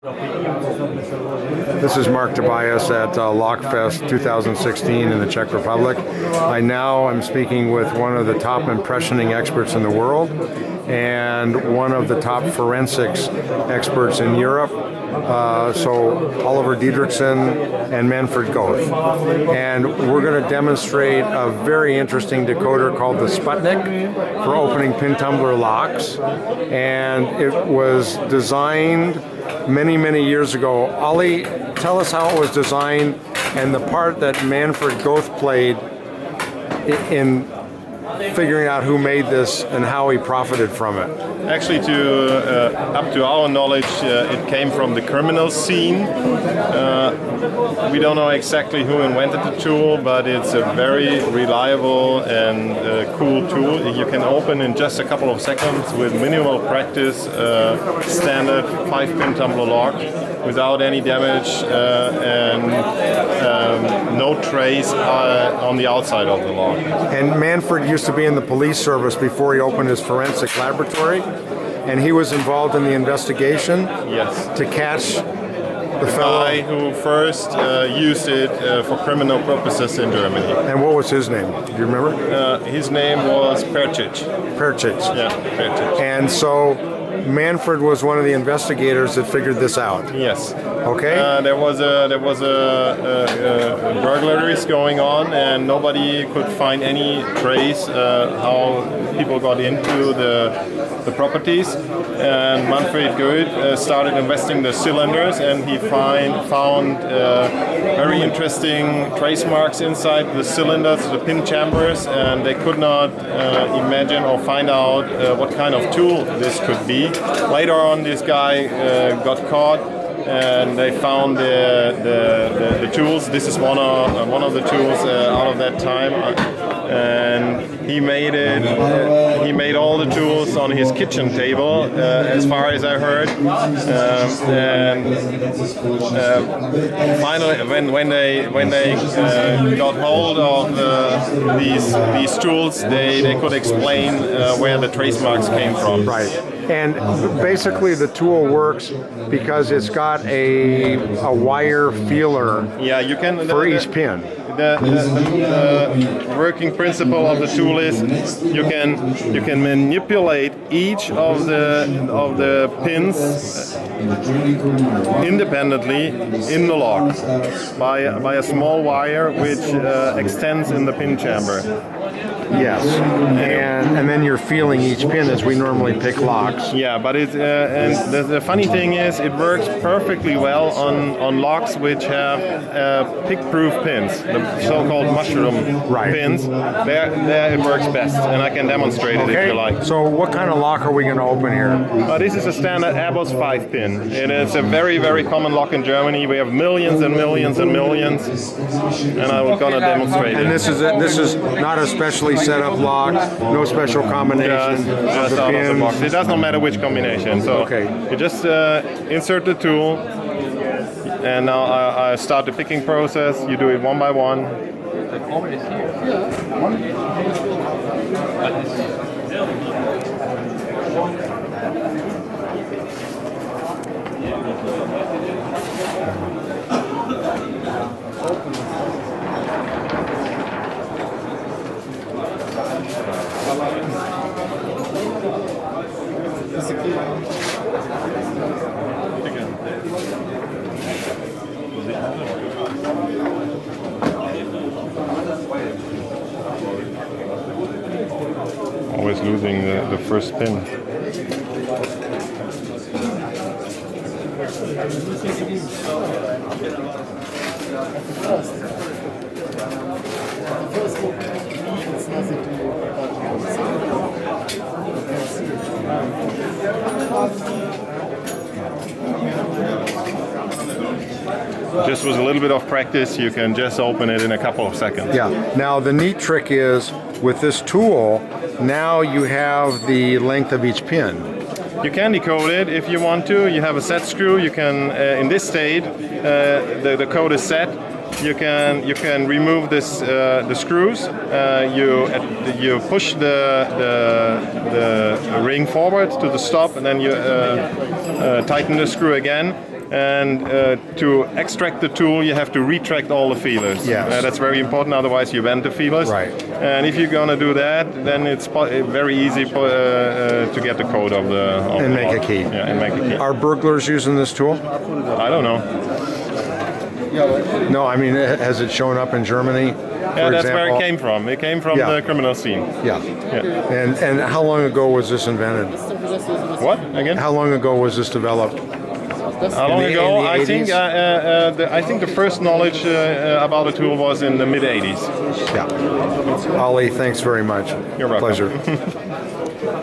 This is Marc Tobias at LockFest 2016 in the Czech Republic. I now am speaking with one of the top impressioning experts in the world and one of the top forensics experts in Europe. So Oliver Diederichsen and Manfred Goth. And we're going to demonstrate a very interesting decoder called the Sputnik for opening pin tumbler locks. And it was designed many years ago. Ollie, tell us how it was designed and the part that Manfred Goth played in figuring out who made this and how he profited from it. Actually, up to our knowledge, it came from the criminal scene. We don't know exactly who invented the tool, but it's a very reliable and cool tool. You can open in just a couple of seconds with minimal practice, standard 5-pin tumbler lock without any damage and no trace on the outside of the lock. And Manfred used to be in the police service before he opened his forensic laboratory, and he was involved in the investigation to catch the guy who first used it for criminal purposes in Germany. And what was his name? Do you remember? His name was Percic. Percic. Yeah, Percic. And so Manfred was one of the investigators that figured this out. Yes. Okay. There was burglaries going on, and nobody could find any trace how people got into the properties. And Manfred Goth started investing the cylinders, and he found very interesting trace marks inside the cylinders, the pin chambers, and they could not imagine or find out what kind of tool this could be. Later on, this guy got caught, and they found the tools. This is one of the tools out of that time, and he made it. He made all the tools on his kitchen table, as far as I heard. And finally, when they got hold of these tools, they could explain where the trace marks came from. Right. And basically the tool works because it's got a wire feeler you can, for each pin. The working principle of the tool is you can manipulate each of the pins independently in the lock by a small wire which extends in the pin chamber. Yes, and then you're feeling each pin as we normally pick locks. Yeah, but and the funny thing is, it works perfectly well on locks which have pick-proof pins, the so-called mushroom pins. There it works best, and I can demonstrate it if you like. So what kind of lock are we going to open here? This is a standard Airbus 5-pin. It is a very common lock in Germany. We have millions and millions and millions, and I'm going to demonstrate it. And this is not a specially set up lock, no special combination just of the out pins. of the box. It doesn't matter which combination. So you just insert the tool, and now I start the picking process. You do it one by one. Always losing the first pin. Just with a little bit of practice, you can just open it in a couple of seconds. Yeah. Now the neat trick is with this tool, now you have the length of each pin. You can decode it if you want to. You have a set screw. You can, in this state, the code is set. You can remove this the screws. You push the ring forward to the stop, and then you tighten the screw again. And to extract the tool, you have to retract all the feelers. Yes. That's very important, otherwise you bend the feelers. Right. And if you're going to do that, then it's very easy to get the code of the And make a lock. key. Yeah, and make a key. Are burglars using this tool? I don't know. No, I mean, has it shown up in Germany? Yeah, that's where it came from. It came from Yeah. the criminal scene. Yeah. Yeah. And how long ago was this invented? What again? How long ago was this developed? How long in the ago? I 80s? think I think the first knowledge about the tool was in the mid '80s. Yeah. Ollie, thanks very much. You're welcome. Pleasure.